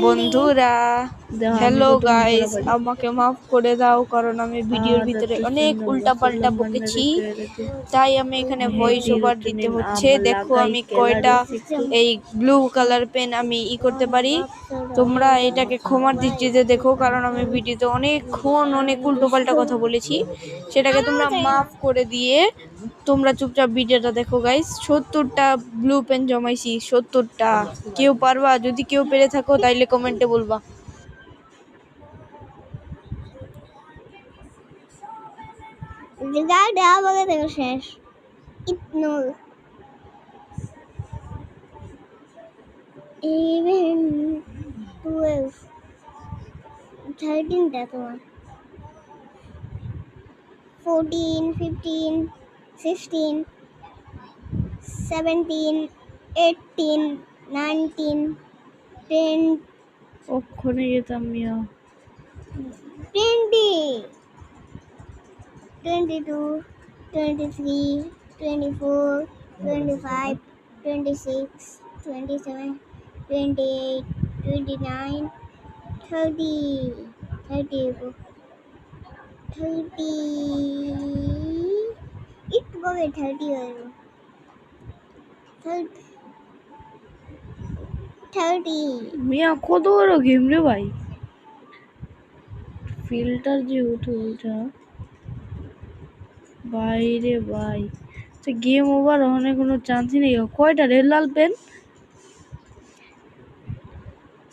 বন্ধুরা hello guys, আমাকে মাফ করে দাও কারণ আমি ভিডিওর ভিতরে অনেক উল্টাপাল্টা বকেছি, তাই আমি এখানে ভয়েস ওভার দিতে হচ্ছে। দেখো আমি কয়টা এই ব্লু কালার পেন আমি করতে পারি। তোমরা এটাকে ক্ষমার দৃষ্টিতে দেখো কারণ আমি ভিডিওতে অনেক উল্টোপাল্টা কথা বলেছি, সেটাকে তোমরা মাফ করে দিয়ে তোমরা চুপচাপ ভিডিওটা দেখো গাইস। 70টা ব্লু পেন জমাইছি, 70টা। কেউ পারবা? যদি কেউ পেরে থাকো তাইলে কমেন্টে বলবা। শেষ 12 13টা তোমার 14 15 16 17 18 19 10 ওখানে যেতাম মিয়া 20 22 23 24 25 26 27 28 29 30 একটু কবে 30 হয়ে 30 মিয়া কত বড় গেম রে ভাই। ফিল্টার যে উঠা বাইরে ভাই, গেম ওভার হওয়ার কোনো চান্সই নেই। কয়টা রেড লাল পেন,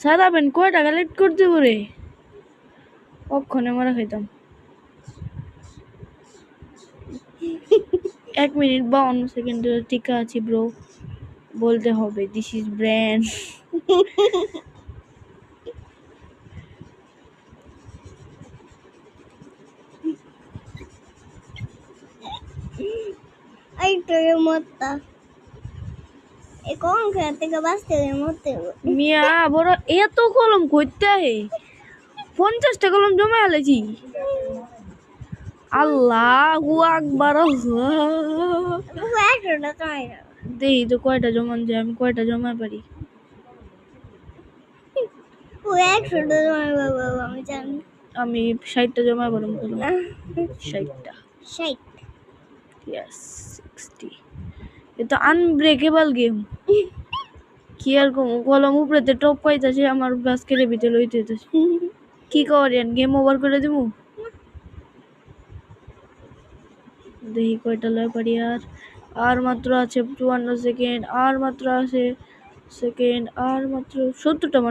সাদা পেন কয়টা কালেক্ট করতে পারে? অক্ষণে মারা খাইতাম। 1 মিনিট 52 সেকেন্ডের টিকা আছি ব্রো, বলতে হবে দিস ইজ ব্র্যান্ড। ay তোরে মরতা এ কোন খেলা থেকে বাঁচতে মরতে মিয়া বড় এত কলম করতে আহে, 50টা কলম জমা হলেছি। আল্লাহু আকবার। দেই তো কয়টা জমান যায়, আমি কয়টা জমা পারি। আমি 60টা জমা করলাম। 60টা 60 ইয়েস 60। এটা আনব্রেকেবল গেম। কি আর কলম উপরেতে টপ পাইতাছে, আমার বাস্কেটের ভিতরে লইতেছে। কি করেন, গেম ওভার করে দিমু? দেখি কয়টা লয় পারি। আর মাত্র আছে 52 সেকেন্ড, আর মাত্র আছে সেকেন্ড, আর মাত্র 70টা।